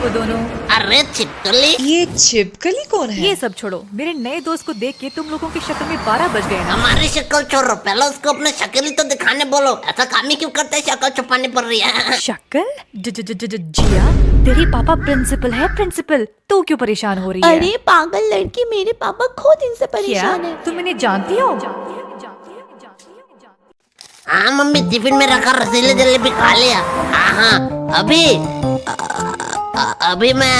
को दोनों। अरे छिपकली, ये छिपकली कौन है? ये सब छोड़ो, मेरे नए दोस्त को देख के तुम लोगों की शक्ल में 12 बज गए ना। हमारी शक्ल छोड़ो, पहले उसको अपने शक्ल ही तो दिखाने बोलो। ऐसा काम ही क्यों करता है, शक्ल छुपानी पड़ रही है। शक्ल? जिया, तेरी पापा प्रिंसिपल है, प्रिंसिपल। तू क्यों परेशान हो रही है? अरे पागल लड़की, मेरे पापा खुद इनसे क्या परेशान है। तुम इन्हें जानती हो? हाँ मम्मी, टिफिन में रखा रसीले जलेबी खा लिया। हाँ अभी मैं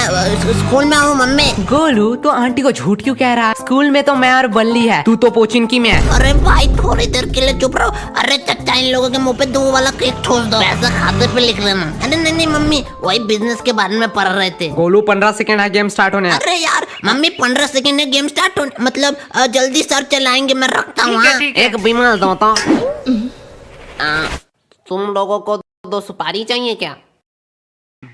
स्कूल में हूँ मम्मी। गोलू, तो आंटी को झूठ क्यों कह रहा? स्कूल में तो मैं और बल्ली है, तू तो पोचिनकी में है। अरे भाई थोड़ी देर के लिए चुप रहो। अरे चचा, इन लोगों के मुंह पे 2 वाला केक ठोस दो, पैसा खाते पे लिख लेना। अरे नहीं मम्मी, वही बिजनेस के बारे में पढ़ रहे थे। गोलू 15 सेकंड है गेम स्टार्ट होने। अरे यार मम्मी, 15 सेकंड है गेम स्टार्ट होने, मतलब जल्दी सर चलाएंगे, मैं रखता हूँ। एक बिमल दो तो। तुम लोगों को 2 सुपारी चाहिए क्या?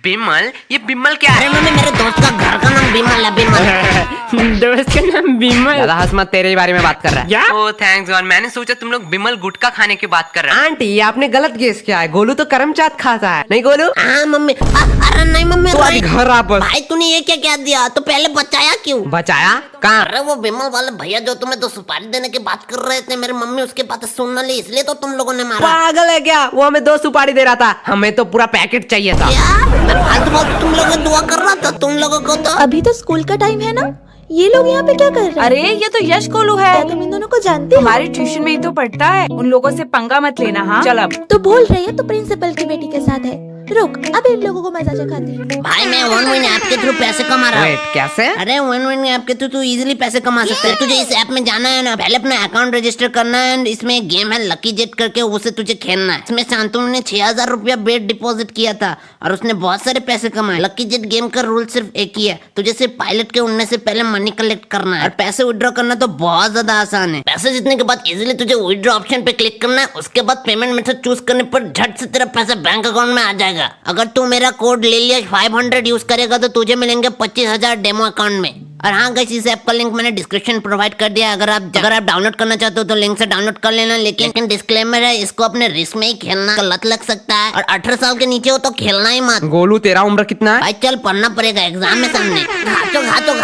बिमल? ये बिमल क्या अरे मम्मी, मेरे दोस्त का घर का नाम बिमल है, बिमल। दोस्त का नाम बिमल? ज्यादा हंस मत, तेरे ही बारे में बात कर रहा है। ओह थैंक्स गॉड, मैंने सोचा तुम लोग बिमल गुटखा खाने की बात कर रहे हैं। आंटी, आपने गलत गेस किया है। गोलू तो करमचाट खाता है, नहीं गोलू? हाँ मम्मी। अरे नहीं मम्मी, तो आज घर वापस। भाई तूने ये क्या क्या दिया? तो पहले बचाया क्यों? बचाया कहाँ? अरे वो बिमल वाले भैया जो तुम्हें 2 सुपारी देने की बात कर रहे थे, मेरी मम्मी उसके बात सुन ली, इसलिए तो तुम लोगों ने मारा। पागल है क्या? वो हमें 2 सुपारी दे रहा था, हमें तो पूरा पैकेट चाहिए था। मैं फालतू बात तुम लोगों दुआ कर रहा था, तुम लोगों को तो। अभी तो स्कूल का टाइम है ना, ये लोग यहाँ पे क्या कर रहे हैं? अरे ये तो यश गोलू है, क्या तुम इन दोनों को जानते हो? हमारे ट्यूशन में ही तो पढ़ता है। उन लोगों से पंगा मत लेना। हाँ चल अब। तो बोल रही है तो प्रिंसिपल की बेटी के साथ है। रुक, अब इन लोगों को मजा चखाती हूँ। भाई मैं वन विन ऐप के थ्रू पैसे कमा रहा हूँ। वेट, कैसे? अरे वन विन ऐप के थ्रू तू इजीली पैसे कमा सकता है। तुझे इस ऐप में जाना है ना, पहले अपना अकाउंट रजिस्टर करना है। इसमें एक गेम है लकी जेट करके, उसे तुझे खेलना है। इसमें शांतनु ने 6000 रुपया बेट डिपॉजिट किया था और उसने बहुत सारे पैसे कमाए। लकी जेट गेम का रूल सिर्फ एक ही है, तुझे सिर्फ पायलट के उड़ने से पहले मनी कलेक्ट करना है और पैसे विड्रॉ करना तो बहुत ज्यादा आसान है। पैसे जीतने के बाद इजीली तुझे विड्रॉ ऑप्शन पे क्लिक करना है। उसके बाद पेमेंट मेथड चूज करने पर झट से तेरा पैसा बैंक अकाउंट में आ जाएगा। अगर तू मेरा कोड ले लिया 500 यूज करेगा तो तुझे मिलेंगे 25,000 डेमो अकाउंट में। और हाँ गाइस, इस ऐप का लिंक मैंने डिस्क्रिप्शन प्रोवाइड कर दिया। अगर आप डाउनलोड करना चाहते हो तो लिंक से डाउनलोड कर लेना। लेकिन डिस्क्लेमर है, इसको अपने रिस्क में ही खेलना, लत लग सकता है और 18 साल के नीचे हो तो खेलना ही मत। गोलू, तेरा उम्र कितना है? भाई चल, पढ़ना पड़ेगा, एग्जाम में सामने। घातो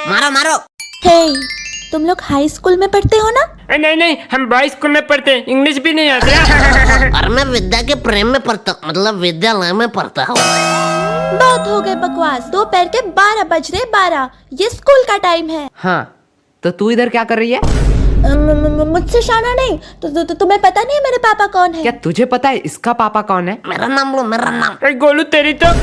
मारो। हे, तुम लोग हाई स्कूल में पढ़ते हो ना? नहीं, हम बॉयज स्कूल में पढ़ते हैं, इंग्लिश भी नहीं आती। और मैं विद्या के प्रेम में पढ़ता, मतलब विद्यालय में पढ़ता हूँ। बहुत हो गए बकवास, दोपहर के 12 बज रहे। 12, ये स्कूल का टाइम है। हाँ, तो तू इधर क्या कर रही है? मुझसे शाना नहीं तो तुम्हें पता नहीं है मेरे पापा कौन है? क्या तुझे पता है इसका पापा कौन है? मेरा नाम लो, मेरा नाम। गोलू, तेरी तो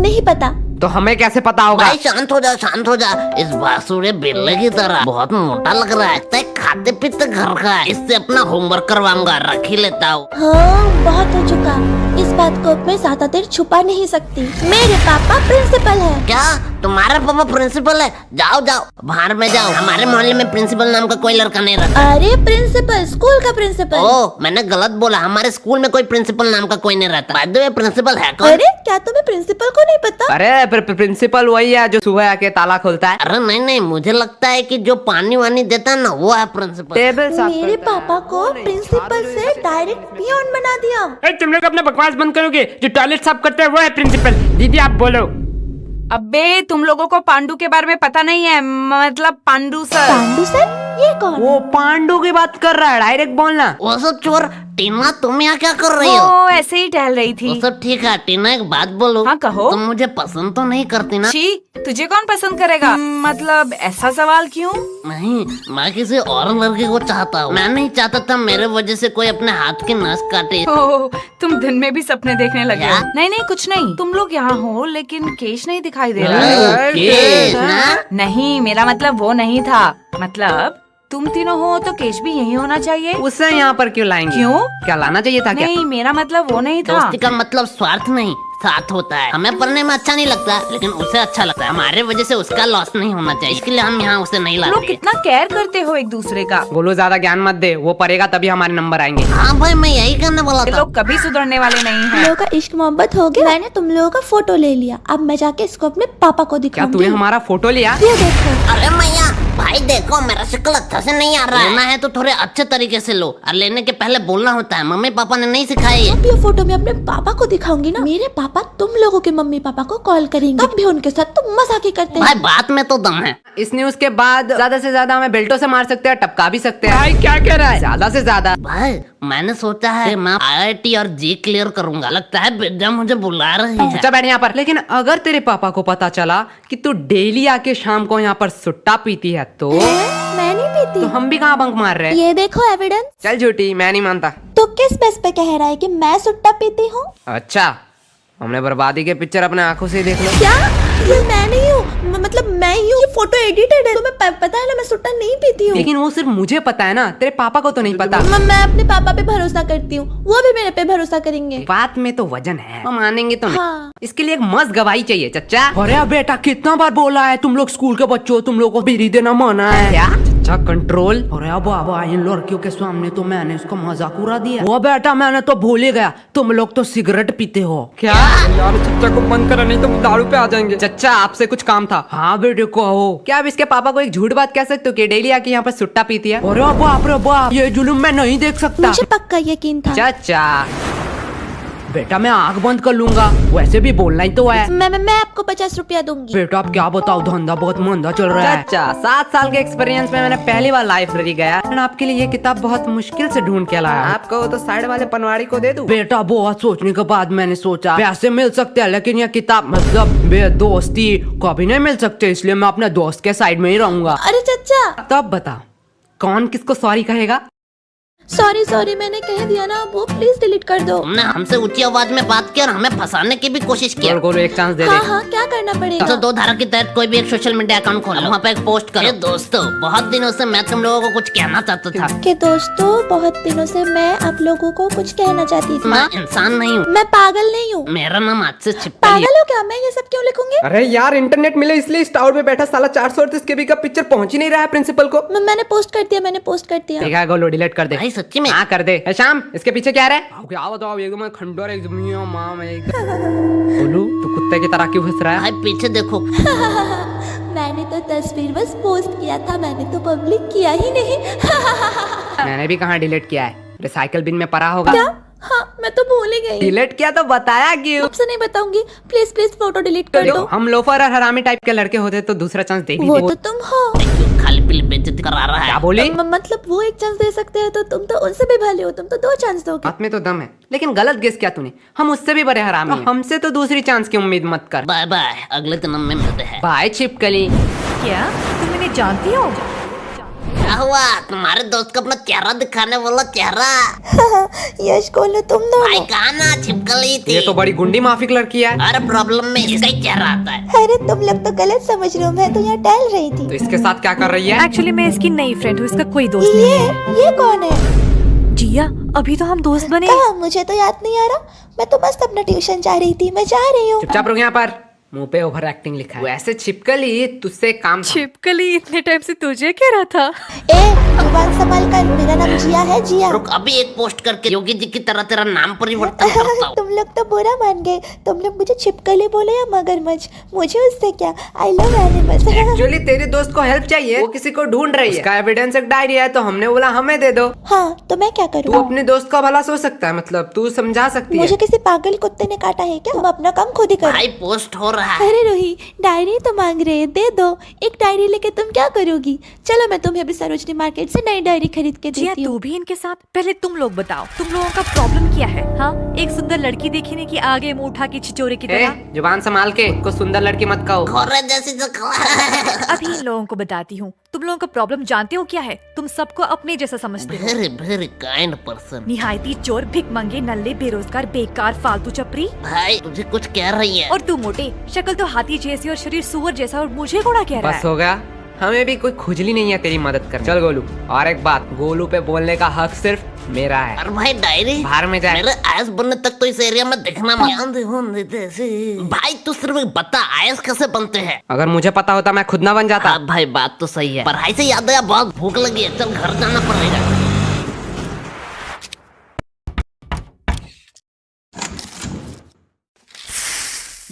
नहीं पता। तो हमें कैसे पता होगा? भाई शांत हो जा। इस बासुरे बिल्ले की तरह बहुत मोटा लग रहा है, लगता है खाते पीते घर का है। इससे अपना होमवर्क करवाऊंगा, रख ही लेता हूँ। हाँ, बहुत हो चुका। इस बात को मैं ज्यादा देर छुपा नहीं सकती। मेरे पापा प्रिंसिपल है। क्या तुम्हारा पापा प्रिंसिपल है? जाओ बाहर में जाओ। हमारे मोहल्ले में प्रिंसिपल नाम का कोई लड़का नहीं रहता। अरे प्रिंसिपल, स्कूल का प्रिंसिपल। ओह, मैंने गलत बोला। हमारे स्कूल में कोई प्रिंसिपल नाम का कोई नहीं रहता। बाय द वे, प्रिंसिपल है कौन? अरे क्या तुम्हें प्रिंसिपल को नहीं पता? अरे प्रिंसिपल वही है जो सुबह आके ताला खोलता है। अरे नहीं, मुझे लगता है कि जो पानी वानी देता है ना, वो है प्रिंसिपल। टेबल साफ मेरे करता है। पापा को प्रिंसिपल से डायरेक्ट पियोन बना दिया। तुम लोग अपना बकवास बंद करोगे? जो टॉयलेट साफ करता है वो है प्रिंसिपल। दीदी आप बोलो। अबे तुम लोगों को पांडु के बारे में पता नहीं है, मतलब पांडु सर। पांडु सर? ये कौन? वो पांडु की बात कर रहा है, डायरेक्ट बोलना। वो सब चोर। टीना, तुम यहाँ क्या कर रही हो? वो ऐसे ही टहल रही वो थी। सब ठीक है। टीना, एक बात बोलो। हाँ, कहो। तुम मुझे पसंद तो नहीं करती ना? छी, तुझे कौन पसंद करेगा? मतलब ऐसा सवाल क्यों? नहीं, मैं किसी और लड़के को चाहता हूँ। मैं नहीं चाहता था मेरे वजह से कोई अपने हाथ की नस काटे। ओह, तुम दिन में भी सपने देखने लगे हो? क्या? नहीं, कुछ नहीं। तुम लोग यहाँ हो लेकिन केश नहीं दिखाई दे रहा है। केश ना? नहीं, मेरा मतलब वो नहीं था। मतलब तुम तीनों हो तो केश भी यही होना चाहिए। उसे यहाँ पर क्यों लाएंगे? क्यों? क्या लाना चाहिए था क्या? नहीं, मेरा मतलब वो नहीं था। दोस्ती का मतलब स्वार्थ नहीं, साथ होता है। हमें पढ़ने में अच्छा नहीं लगता, लेकिन उसे अच्छा लगता है। हमारे वजह से उसका लॉस नहीं होना चाहिए, इसके लिए हम यहाँ उसे नहीं लोग लाते। कितना केयर करते हो एक दूसरे का। गोलू, ज्यादा ज्ञान मत दे, वो पढ़ेगा तभी हमारे नंबर आएंगे। हाँ भाई, मैं यही करने वाला ये था। लोग कभी सुधरने वाले नहीं तुम हैं। लोगों का इश्क मोहब्बत हो गया। मैंने तुम लोगों का फोटो ले लिया, अब मैं जाके इसको अपने पापा को क्या दिखाऊंगी। तूने हमारा फोटो लिया? ये देखो। अरे मैया, भाई भाई देखो मेरा शक्ल अच्छा से नहीं आ रहा है। लेना है तो थोड़े अच्छे तरीके से लो, और लेने के पहले बोलना होता है। मम्मी पापा ने नहीं सिखाया ये। अब ये फोटो मैं अपने पापा को दिखाऊंगी ना, मेरे पापा तुम लोगों के मम्मी पापा को कॉल करेंगे, तब भी उनके साथ तुम मजाक ही करते हैं। भाई बात में तो दम है। इस न्यूज के बाद ज्यादा से ज्यादा हमें बेल्टों से मार सकते हैं, टपका भी सकते हैं। भाई क्या कह रहा है? ज्यादा से ज्यादा। भाई मैंने सोचा है कि मैं IIT और जी क्लियर करूंगा। लगता है विद्या मुझे बुला रही है। चुपचाप बैठ यहाँ पर। लेकिन अगर तेरे पापा को पता चला कि तू डेली आके शाम को यहाँ पर सुट्टा पीती है तो मैं नहीं तो पीती। हम भी कहाँ बंक मार रहे हैं? ये देखो एविडेंस। चल झूठी, मैं नहीं मानता। तो किस बेस पे कह रहा है कि मैं सुट्टा पीती हूँ? अच्छा, हमने बर्बादी के पिक्चर अपने आंखों से ही देख लो। क्या? ये मैं नहीं हूँ, मतलब मैं ही हूँ। ये फोटो एडिटेड है, तुम्हें पता है ना मैं सुट्टा नहीं पीती हूँ। लेकिन वो सिर्फ मुझे पता है ना, तेरे पापा को तो नहीं पता। मैं अपने पापा पे भरोसा करती हूँ, वो भी मेरे पे भरोसा करेंगे। बात में तो वजन है, हम मानेंगे तो नहीं। हाँ। इसके लिए एक मस्त गवाही चाहिए चच्चा। अरे बेटा कितना बार बोला है, तुम लोग स्कूल के बच्चों, तुम लोग को बीड़ी देना मना है। क्या चच्चा कंट्रोल? अरे बाबा इन लड़कियों के सामने तो मैंने इसको मजाक उड़ा दिया। वो बेटा मैंने तो भूल ही गया, तुम लोग तो सिगरेट पीते हो। क्या यार चच्चा को बंद करा, नहीं तो हम दारू पे आ जाएंगे। चच्चा आपसे कुछ काम था। हाँ बेटे कहो। क्या आप इसके पापा को एक झूठ बात कह सकते हो कि डेली आके यहाँ पर सुट्टा पीती है? अरे बाप रे बाप, ये जुलूम मैं नहीं देख सकता। मुझे पक्का यकीन था। चाचा बेटा मैं आंख बंद कर लूंगा, वैसे भी बोलना ही तो है। मैं आपको 50 रुपया दूंगी। बेटा आप क्या बताओ, धंधा बहुत मंदा चल रहा है। चाचा 7 साल के एक्सपीरियंस में मैंने पहली बार लाइब्रेरी गया और आपके लिए ये किताब बहुत मुश्किल से ढूंढ के लाया। आप कहो तो साइड वाले पनवाड़ी को दे दूं? बेटा बहुत सोचने के बाद मैंने सोचा पैसे मिल सकते हैं, लेकिन ये किताब मतलब दोस्ती कभी नहीं मिल सकते, इसलिए मैं अपने दोस्त के साइड में ही रहूंगा। अरे चचा, तब बता कौन किसको सॉरी कहेगा? सॉरी मैंने कह दिया ना, वो प्लीज डिलीट कर दो। तुमने हमसे ऊंची आवाज में बात की और हमें फंसाने की भी कोशिश की। गोलू एक चांस दे दे। हाँ क्या करना पड़ेगा? 102 धारा के तहत कोई भी एक सोशल मीडिया अकाउंट खोलो, वहाँ पे एक पोस्ट करो। दोस्तों बहुत दिनों से मैं तुम लोगों को कुछ कहना चाहता था। कि दोस्तों बहुत दिनों से मैं आप लोगों को कुछ कहना चाहती थी। मैं इंसान नहीं हूँ, मैं पागल नहीं हूँ। मेरा नाम आज से छिपकली है। पागल हो क्या? मैं ये सब क्यों लिखूंगी? अरे यार इंटरनेट मिले इसलिए इस टावर पे बैठा साला 438 KB का पिक्चर पहुंच ही नहीं रहा है प्रिंसिपल को। मैंने पोस्ट कर दिया। ठीक है गोलू डिलीट कर दे। भाई सच्ची में? हाँ कर दे। ए, शाम इसके पीछे क्या रहा है? क्या बताओ, एकदम खंडर एकदम मां में गोलू तू कुत्ते की तरह क्यों हंस रहा है? भाई पीछे देखो। मैंने तो तस्वीर बस पोस्ट किया था, मैंने तो पब्लिक किया ही नहीं। मैंने भी कहाँ डिलीट किया है, रिसाइकल बिन में पड़ा होगा। क्या? हाँ मैं तो भूल ही गई। डिलीट किया तो बताया क्यों? आपसे नहीं बताऊंगी, प्लीज फोटो डिलीट कर दो। हम लोफर और हरामी टाइप के लड़के होते तो दूसरा चांस दे ही वो देते। तो तुम हो। खाली पीली बेइज्जती करा रहा है। क्या बोली? मतलब वो एक चांस दे सकते हैं तो तुम तो उनसे भी भले हो, तुम तो 2 चांस दोगे। बात में तो दम है, लेकिन गलत गेस किया तूने। हम उससे भी बड़े हरामी हैं। हमसे तो दूसरी चांस की उम्मीद मत कर। बाय बाय, अगले जन्म में मिलते हैं। बाय छिपकली। क्या तुम इन्हें जानती हो? क्या हुआ? तुम्हारे दोस्त को अपना चेहरा दिखाने वाला चेहरा। यश गोलू तुम भाई दोनों। कहा ना छिपकली थी। ये तो बड़ी गुंडी माफिक लड़की है। हर प्रॉब्लम में इसका ही चेहरा आता है। अरे तुम लोग तो गलत समझ रहे हो, मैं तो यहाँ टहल रही तो थी। इसके साथ क्या कर रही है? एक्चुअली मैं इसकी नई फ्रेंड हूँ, इसका कोई दोस्त नहीं है। ये कौन है? जिया अभी तो हम दोस्त बने। कहा? मुझे तो याद नहीं आ रहा। मैं तो मस्त अपना ट्यूशन जा रही थी, मैं जा रही हूँ। चुपचाप रुक यहाँ पर, मुंह पे ओवर एक्टिंग लिखा है। वैसे छिपकली तुझसे काम छिपकली इतने टाइम से तुझे कह रहा था। ए जुबान संभाल कर, मेरा नाम जिया है, जिया। रुक अभी एक पोस्ट करके योगी जी की तरह तेरा नाम परिवर्तन करता हूँ। तुम लोग तो बुरा मान गए, तुम लोग मुझे छिपकली बोले या मगरमच्छ, मुझे उससे क्या। I love animals. एक्चुअली तेरे दोस्त को हेल्प चाहिए, वो किसी को ढूंढ रही है। उसका एविडेंस एक डायरी है तो हमने बोला हमें दे दो। हाँ तो मैं क्या तू करूँ? अपने दोस्त का भला सोच सकता है, मतलब तू समझा सकती है। मुझे किसी पागल कुत्ते ने काटा है क्या? तुम अपना काम खुद ही करो। भाई पोस्ट हो रहा है। अरे रोही, डायरी तो मांग रहे हैं, दे दो। एक डायरी लेके तुम क्या करोगी? चलो मैं तुम्हें अभी सरोजनी मार्केट से नई डायरी खरीद के जिया देती हूँ। तू भी इनके साथ। पहले तुम लोग बताओ, तुम लोगों का प्रॉब्लम क्या है? हाँ एक सुंदर लड़की देखी नहीं कि आगे मुंह उठा के छिचोरे की तरह। जुबान संभाल के, को सुंदर लड़की मत कहो। घोड़े जैसी जो अभी इन लोगों को बताती हूँ। तुम लोगों का प्रॉब्लम जानते हो क्या है? तुम सबको अपने जैसा समझते हो। Very kind person. निहायती चोर, भिख मंगे, नल्ले, बेरोजगार, बेकार, फालतू चपरी। भाई तुझे कुछ कह रही है। और तू मोटे, शक्ल तो हाथी जैसी और शरीर सुअर जैसा, और मुझे घोड़ा कह रहा बस है। हो गया, हमें भी कोई खुजली नहीं है तेरी मदद कर। चल गोलू, और एक बात, गोलू पे बोलने का हक सिर्फ मेरा है। और भाई डायरी बाहर में जाए। मेरे आयस बनने तक तो इस एरिया में दिखना मत। भाई तू सिर्फ बता आयस कैसे बनते हैं। अगर मुझे पता होता मैं खुद ना बन जाता। हाँ भाई बात तो सही है। पढ़ाई से याद आया, बहुत भूख लगी है, चल घर जाना पड़ेगा।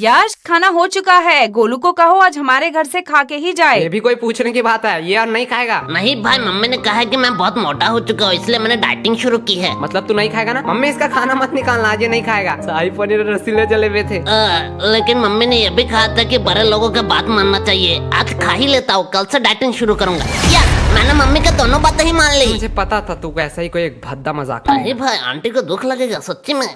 यश खाना हो चुका है, गोलू को कहो आज हमारे घर से खा के ही जाए। ये भी कोई पूछने की बात है? ये और नहीं खाएगा? नहीं भाई, मम्मी ने कहा है कि मैं बहुत मोटा हो चुका हूँ, इसलिए मैंने डाइटिंग शुरू की है। मतलब तू नहीं खाएगा ना? मम्मी इसका खाना मत निकालना, आज ये नहीं खाएगा। शाही पनीर और रसीले जले हुए थे। लेकिन मम्मी ने ये भी कहा था कि बड़े लोगों का बात मानना चाहिए। आज खा ही लेता हूँ, कल से डाइटिंग शुरू करूंगा। या मैंने मम्मी का दोनों बातें ही मान ली। मुझे पता था तू ऐसा ही कोई एक भद्दा मजाक अरे भाई, आंटी को दुख लगेगा सच्ची में।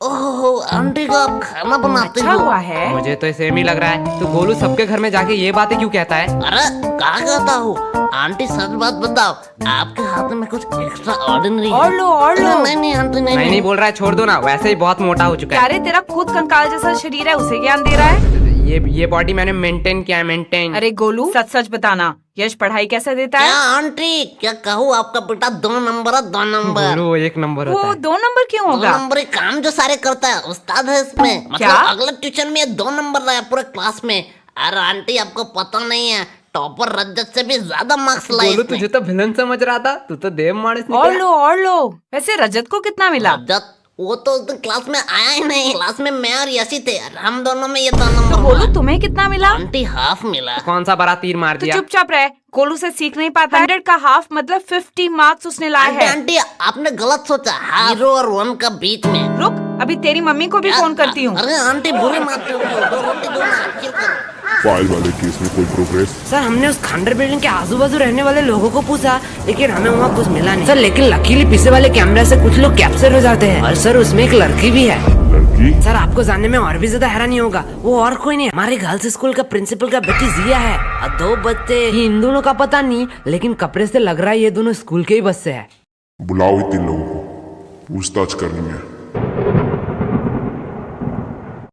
ओहो, आंटी को आप खाना बनाते अच्छा हो? हुआ है। मुझे तो सेम ही लग रहा है। तू गोलू सबके घर में जाके ये बातें क्यों कहता है? अरे कहा कहता हूँ? आंटी सच बात बताओ, आपके हाथ में कुछ एक्स्ट्रा ऑर्डिनरी और लो और लो। नहीं आंटी नहीं बोल रहा है, छोड़ दो ना, वैसे ही बहुत मोटा हो चुका है। अरे तेरा खुद कंकाल जैसा शरीर है, उसे ज्ञान दे रहा है। ये बॉडी मैंने मेंटेन किया है, मेंटेन। अरे गोलू सच सच बताना, यश पढ़ाई कैसे देता क्या है? आंटी, क्या कहूँ, आपका बेटा 2 नंबर है, 2 नंबर। गोलू 1 नंबर होता वो है। 2 नंबर क्यों 2 होगा? नंबर ही काम जो सारे करता है, उस्ताद है इसमें। क्या? मतलब अगले ट्यूशन में ये 2 नंबर रहा है पूरे क्लास में। अरे आंटी, आपको पता नहीं है, टॉपर रजत से भी ज्यादा मार्क्स लाए गोलू इसने। तुझे तो विलन समझ रहा था, तू तो देव मानस और लो और लो। वैसे रजत को कितना मिला? रजत वो तो उस दिन क्लास में आया ही नहीं। क्लास में मैं और यशी थे, हम दोनों में ये 2 नंबर तो गोलू हुआ। तुम्हें कितना मिला? आंटी हाफ मिला। कौन सा बड़ा तीर मार तो दिया? चुपचाप रहे, गोलू से सीख नहीं पाता। 100 का हाफ मतलब 50 मार्क्स उसने लाए आंटी हैं। आंटी, आपने गलत सोचा। हीरो और 1 का बीच में। रुक, अभी तेरी मम्मी को भी फोन करती हूँ। अरे आंटी बुरी मत हो, 2 रोटी दो ना, chill करो। फाइल वाले केस में कोई प्रोग्रेस? सर हमने उस खंडर बिल्डिंग के आजू बाजू रहने वाले लोगों को पूछा, लेकिन हमें वहाँ कुछ मिला नहीं सर। लेकिन लकीली पीछे वाले कैमरे से कुछ लोग कैप्चर हो जाते हैं। और सर उसमें एक लड़की भी है। लड़की? सर आपको जानने में और भी ज्यादा हैरानी होगा, वो और कोई नहीं, हमारे गर्ल्स स्कूल का प्रिंसिपल का बेटी जिया है। और 2 बच्चे, ये इन दोनों का पता नहीं, लेकिन कपड़े से लग रहा है ये दोनों स्कूल के ही बस से है। बुलाओ इन 3 लोगों को, पूछताछ करनी है।